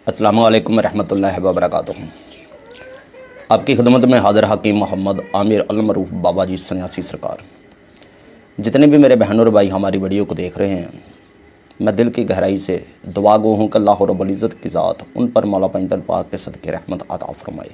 अस्सलामु अलैकुम रहमतुल्लाहि व बरकातुहू। आपकी खिदमत में हाज़िर हकीम मोहम्मद आमिर अल-मरूफ बाबा जी सन्यासी सरकार। जितने भी मेरे बहन और भाई हमारी वीडियो को देख रहे हैं, मैं दिल की गहराई से दुआ गो हूँ कि अल्लाह रब्बुल इज़्ज़त की ज़ात उन पर मौला पैंतल पाक के सदक़े रहमत अता फरमाए।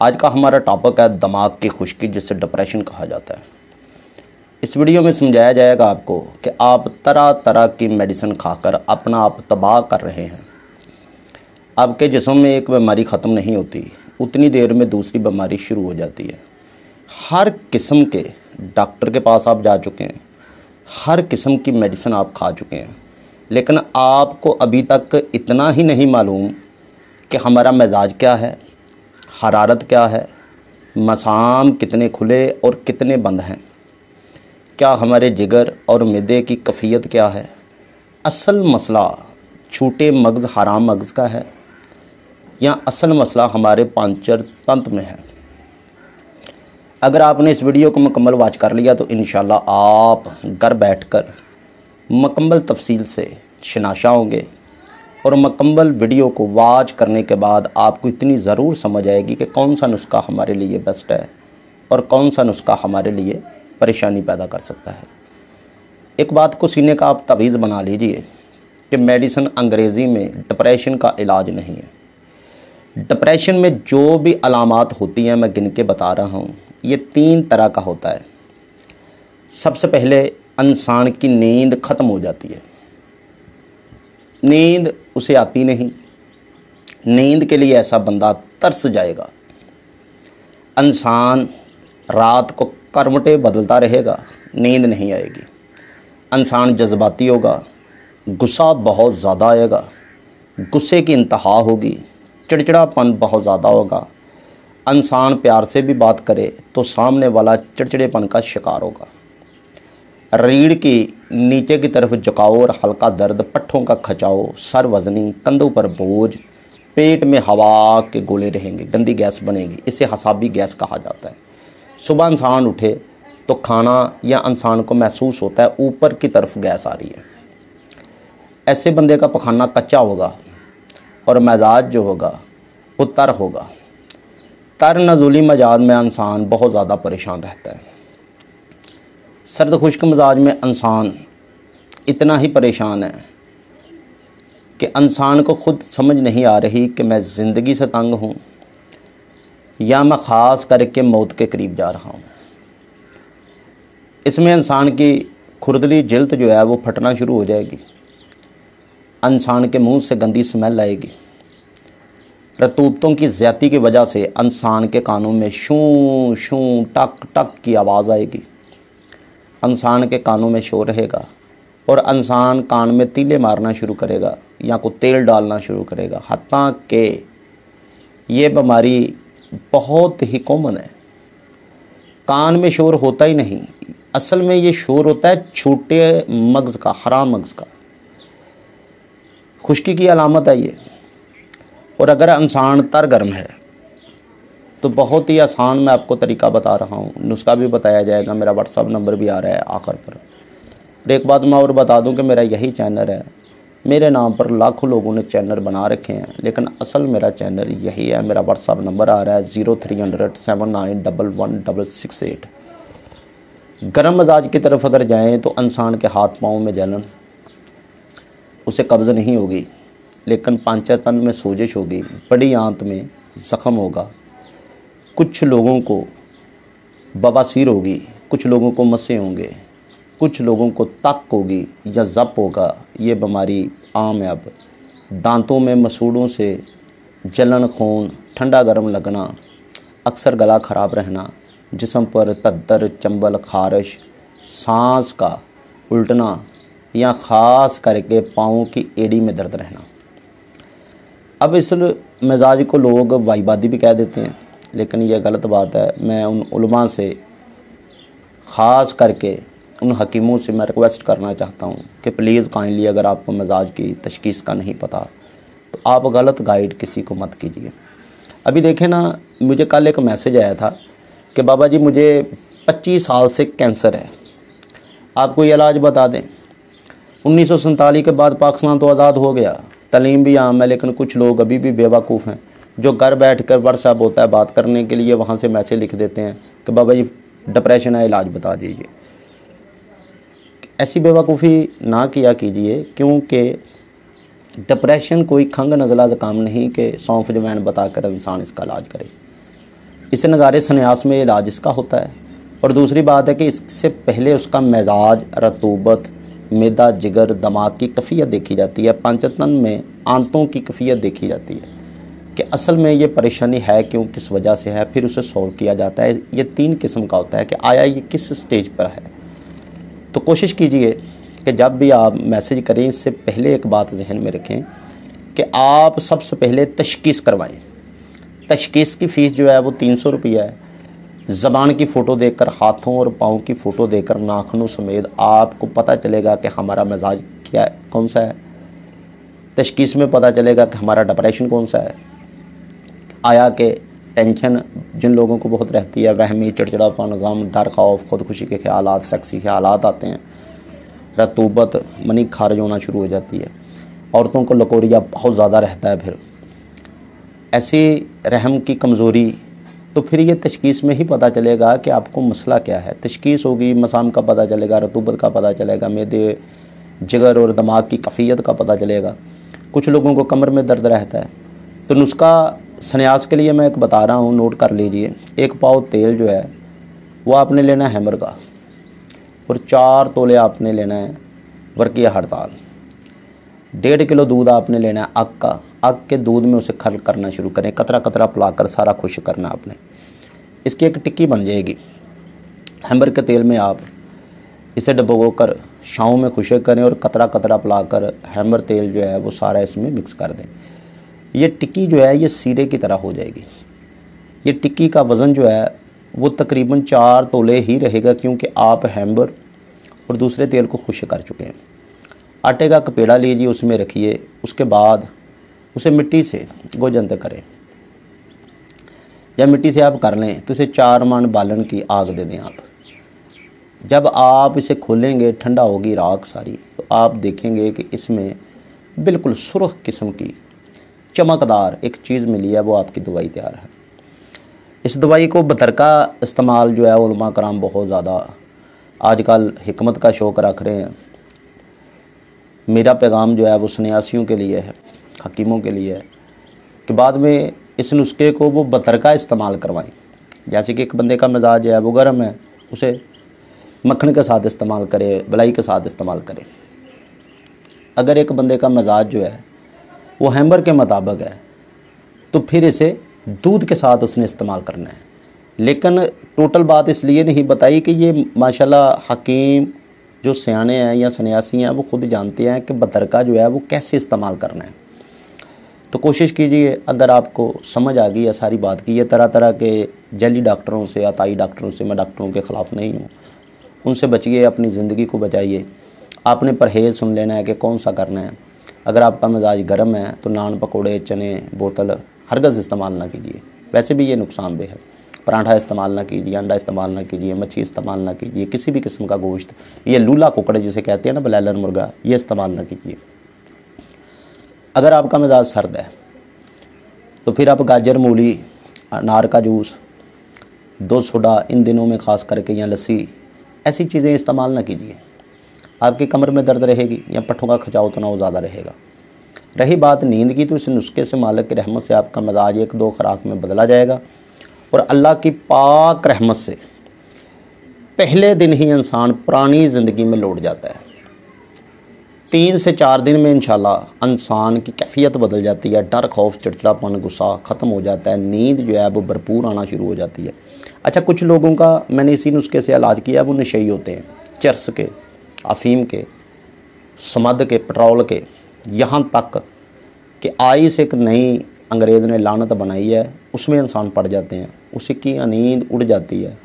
आज का हमारा टॉपिक है दिमाग की खुश्की, जिसे डिप्रेशन कहा जाता है। इस वीडियो में समझाया जाएगा आपको कि आप तरह तरह की मेडिसिन खाकर अपना आप तबाह कर रहे हैं। आपके जिस्म में एक बीमारी ख़त्म नहीं होती, उतनी देर में दूसरी बीमारी शुरू हो जाती है। हर किस्म के डॉक्टर के पास आप जा चुके हैं, हर किस्म की मेडिसिन आप खा चुके हैं, लेकिन आपको अभी तक इतना ही नहीं मालूम कि हमारा मिजाज क्या है, हरारत क्या है, मसाम कितने खुले और कितने बंद हैं, क्या हमारे जिगर और मिदे की कैफियत क्या है। असल मसला छोटे मगज़ हराम मगज़ का है या असल मसला हमारे पांचर तंत्र में है। अगर आपने इस वीडियो को मुकम्मल वॉच कर लिया तो इंशाल्लाह आप घर बैठकर मुकम्मल तफसील से शनाशा होंगे और मुकम्मल वीडियो को वॉच करने के बाद आपको इतनी ज़रूर समझ आएगी कि कौन सा नुस्खा हमारे लिए बेस्ट है और कौन सा नुस्खा हमारे लिए परेशानी पैदा कर सकता है। एक बात को सीने का आप तवीज़ बना लीजिए कि मेडिसिन अंग्रेज़ी में डिप्रेशन का इलाज नहीं है। डिप्रेशन में जो भी अलामात होती हैं मैं गिन के बता रहा हूँ, ये 3 तरह का होता है। सबसे पहले इंसान की नींद ख़त्म हो जाती है, नींद उसे आती नहीं, नींद के लिए ऐसा बंदा तरस जाएगा। इंसान रात को करवटें बदलता रहेगा, नींद नहीं आएगी। इंसान जज्बाती होगा, गुस्सा बहुत ज़्यादा आएगा, गुस्से की इंतहा होगी, चिड़चिड़ापन बहुत ज़्यादा होगा। इंसान प्यार से भी बात करे तो सामने वाला चिड़चिड़ेपन का शिकार होगा। रीढ़ की नीचे की तरफ झुकाव और हल्का दर्द, पट्ठों का खचाव, सर वजनी, कंधों पर बोझ, पेट में हवा के गोले रहेंगे, गंदी गैस बनेगी, इसे हसाबी गैस कहा जाता है। सुबह इंसान उठे तो खाना या इंसान को महसूस होता है ऊपर की तरफ गैस आ रही है। ऐसे बंदे का पखाना कच्चा होगा और मिजाज जो होगा वो तर होगा। तर नज़ुली मिजाज में इंसान बहुत ज़्यादा परेशान रहता है। सर्द खुश्क मिजाज में इंसान इतना ही परेशान है कि इंसान को ख़ुद समझ नहीं आ रही कि मैं ज़िंदगी से तंग हूँ या मैं ख़ास करके मौत के करीब जा रहा हूँ। इसमें इंसान की खुरदली जिल्द जो है वो फटना शुरू हो जाएगी, इंसान के मुंह से गंदी स्मेल आएगी। रतूबतों की ज़्यादती की वजह से इंसान के कानों में शूं शूं टक टक की आवाज़ आएगी, इंसान के कानों में शोर रहेगा और इंसान कान में तीले मारना शुरू करेगा या को तेल डालना शुरू करेगा। हत्ता कि ये बीमारी बहुत ही कॉमन है। कान में शोर होता ही नहीं, असल में ये शोर होता है छोटे मगज़ का, हराम मगज़ का। खुश्की की अलामत है ये। और अगर इंसान तर गर्म है तो बहुत ही आसान मैं आपको तरीका बता रहा हूँ, नुस्खा भी बताया जाएगा, मेरा व्हाट्सअप नंबर भी आ रहा है आखिर पर। और एक बात मैं और बता दूँ कि मेरा यही चैनल है, मेरे नाम पर लाखों लोगों ने चैनल बना रखे हैं, लेकिन असल मेरा चैनल यही है। मेरा व्हाट्सअप नंबर आ रहा है 0300 791168। गर्म मजाज की तरफ अगर जाएँ तो इंसान के हाथ पाँव में जलन, उसे कब्ज़ नहीं होगी, लेकिन पांचर तन में सोजिश होगी, बड़ी आंत में ज़ख़म होगा, कुछ लोगों को बवासीर होगी, कुछ लोगों को मस्से होंगे, कुछ लोगों को तक होगी या ज़प होगा। ये बीमारी आम है। अब दांतों में मसूड़ों से जलन, खून, ठंडा गर्म लगना, अक्सर गला ख़राब रहना, जिस्म पर तद्दर, चंबल, खारिश, सांस का उल्टना या ख़ास करके पाँव की एड़ी में दर्द रहना। अब इस मिजाज को लोग वाईबादी भी कह देते हैं, लेकिन यह गलत बात है। मैं उन उलमा से, ख़ास करके उन हकीमों से मैं रिक्वेस्ट करना चाहता हूँ कि प्लीज़ काइंडली अगर आपको मिजाज की तशख़ीस का नहीं पता तो आप गलत गाइड किसी को मत कीजिए। अभी देखें ना, मुझे कल एक मैसेज आया था कि बाबा जी मुझे 25 साल से कैंसर है, आप कोई इलाज बता दें। 1947 के बाद पाकिस्तान तो आज़ाद हो गया, तालीम भी आम है, लेकिन कुछ लोग अभी भी बेवकूफ़ हैं जो घर बैठ कर व्हाट्सएप होता है बात करने के लिए, वहाँ से मैसेज लिख देते हैं कि बाबा जी डिप्रेशन है, इलाज बता दीजिए। ऐसी बेवकूफ़ी ना किया कीजिए, क्योंकि डिप्रेशन कोई खंग नज़ला काम नहीं कि सौंफ जवैन बताकर इंसान इसका इलाज करे। इस नगारे सन्यास में इलाज इसका होता है। और दूसरी बात है कि इससे पहले उसका मिजाज, रतूबत, मैदा, जिगर, दिमाग की कैफियत देखी जाती है। पंचतन में आंतों की कैफियत देखी जाती है कि असल में ये परेशानी है क्यों, किस वजह से है, फिर उसे सॉल्व किया जाता है। ये 3 किस्म का होता है कि आया ये किस स्टेज पर है। तो कोशिश कीजिए कि जब भी आप मैसेज करें, इससे पहले एक बात जहन में रखें कि आप सबसे पहले तशखीस करवाएं। तशखीस की फ़ीस जो है वो 300 रुपया है। ज़बान की फ़ोटो देखकर, हाथों और पाँव की फ़ोटो देखकर, नाखूनों समेत आपको पता चलेगा कि हमारा मिजाज क्या कौन सा है। तशखीस में पता चलेगा कि हमारा डिप्रेशन कौन सा है। आया कि टेंशन जिन लोगों को बहुत रहती है, वहमी, चिड़चिड़ापन, गम, डर, खौफ, खुदकुशी के ख्यालात, सेक्सी ख्यालात आते हैं। रतूबत, मनी खारिज होना शुरू हो जाती है। औरतों को लकोरिया बहुत ज़्यादा रहता है। फिर ऐसी रहम की कमज़ोरी, तो फिर ये तशखीस में ही पता चलेगा कि आपको मसला क्या है। तशखीस होगी, मसाम का पता चलेगा, रतूबत का पता चलेगा, मैदे, जिगर और दिमाग की कैफियत का पता चलेगा। कुछ लोगों को कमर में दर्द रहता है, तो नुस्खा सन्यास के लिए मैं एक बता रहा हूँ, नोट कर लीजिए। 1 पाव तेल जो है वो आपने लेना है हैमर का, और 4 तोले आपने लेना है वर्किया हड़ताल। 1.5 किलो दूध आपने लेना है अग का। अग के दूध में उसे खल करना शुरू करें, कतरा कतरा पिलाकर सारा खुश करना आपने। इसकी एक टिक्की बन जाएगी। हैमर के तेल में आप इसे डुबोकर शाम में खुशक करें और कतरा कतरा पिलाकर हैमर तेल जो है वो सारा इसमें मिक्स कर दें। ये टिक्की जो है ये सीरे की तरह हो जाएगी। ये टिक्की का वज़न जो है वो तकरीबन 4 तोले ही रहेगा, क्योंकि आप हैमर और दूसरे तेल को खुश कर चुके हैं। आटे का कपेड़ा लीजिए, उसमें रखिए। उसके बाद उसे मिट्टी से गोजंत करें। जब मिट्टी से आप कर लें तो इसे 4 मन बालन की आग दे दें आप। जब आप इसे खोलेंगे, ठंडा होगी राख सारी, तो आप देखेंगे कि इसमें बिल्कुल सुर्ख किस्म की चमकदार एक चीज़ मिली है, वो आपकी दवाई तैयार है। इस दवाई को बतरका इस्तेमाल जो है उलमा कराम बहुत ज़्यादा आजकल हिकमत का शौक़ रख रहे हैं। मेरा पैगाम जो है वो सन्यासियों के लिए है, हकीमों के लिए है कि बाद में इस नुस्खे को वो बतरका इस्तेमाल करवाएं। जैसे कि एक बंदे का मिजाज है वो गर्म है, उसे मक्खन के साथ इस्तेमाल करे, बलाई के साथ इस्तेमाल करे। अगर एक बंदे का मिजाज जो है वो हैमर के मुताबिक है, तो फिर इसे दूध के साथ उसने इस्तेमाल करना है। लेकिन टोटल बात इसलिए नहीं बताई कि ये माशाल्लाह हकीम जो सियाने हैं या सन्यासी हैं वो खुद जानते हैं कि बतरका जो है वो कैसे इस्तेमाल करना है। तो कोशिश कीजिए, अगर आपको समझ आ गई है सारी बात की। ये तरह तरह के जली डॉक्टरों से, अताई डॉक्टरों से, मैं डॉक्टरों के ख़िलाफ़ नहीं हूँ, उनसे बचिए, अपनी ज़िंदगी को बचाइए। आपने परहेज़ सुन लेना है कि कौन सा करना है। अगर आपका मिजाज गर्म है तो नान, पकोड़े, चने, बोतल हरगज़ इस्तेमाल ना कीजिए, वैसे भी ये नुकसानदेह है। पराठा इस्तेमाल ना कीजिए, अंडा इस्तेमाल ना कीजिए, मच्छी इस्तेमाल ना कीजिए, किसी भी किस्म का गोश्त, ये लूला कुकड़े जिसे कहते हैं ना, ब्लैलर मुर्गा, ये इस्तेमाल ना कीजिए। अगर आपका मिजाज सर्द है तो फिर आप गाजर, मूली, अनार का जूस, 2 सोडा इन दिनों में ख़ास करके, या लस्सी, ऐसी चीज़ें इस्तेमाल ना कीजिए। आपकी कमर में दर्द रहेगी या पट्ठों का खिंचाव तनाव ज़्यादा रहेगा। रही बात नींद की, तो इस नुस्खे से मालिक की रहमत से आपका मिजाज 1-2 खुराक में बदला जाएगा और अल्लाह की पाक रहमत से पहले दिन ही इंसान पुरानी ज़िंदगी में लौट जाता है। 3 से 4 दिन में इंशाल्लाह इंसान की कैफियत बदल जाती है। डर, खौफ, चिड़चिड़ापन, गुस्सा ख़त्म हो जाता है। नींद जो है वो भरपूर आना शुरू हो जाती है। अच्छा, कुछ लोगों का मैंने इसी नुस्खे से इलाज किया, वो नशेई होते हैं, चरस के, अफीम के, समद के, पेट्रोल के, यहाँ तक कि आइस एक नई अंग्रेज़ ने लानत बनाई है, उसमें इंसान पड़ जाते हैं, उसकी नींद उड़ जाती है।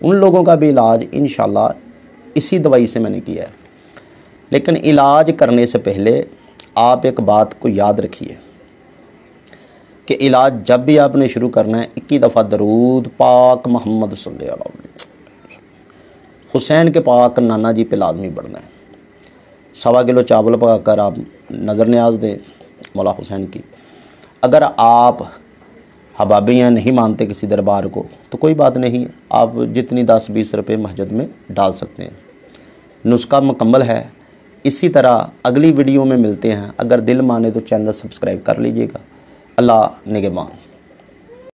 उन लोगों का भी इलाज इंशाल्लाह इसी दवाई से मैंने किया है। लेकिन इलाज करने से पहले आप एक बात को याद रखिए कि इलाज जब भी आपने शुरू करना है, 21 दफ़ा दरूद पाक मोहम्मद सल्लल्लाहु अलैहि वसल्लम, हुसैन के पाक नाना जी पे लाजमी पढ़ना है। 1.25 किलो चावल पकाकर आप नज़र न्याज दें, मौला हुसैन की। अगर आप हबाबियाँ नहीं मानते किसी दरबार को तो कोई बात नहीं, आप जितनी 10-20 रुपये मस्जिद में डाल सकते हैं। नुस्खा मुकम्मल है। इसी तरह अगली वीडियो में मिलते हैं। अगर दिल माने तो चैनल सब्सक्राइब कर लीजिएगा। अल्लाह निगहबान।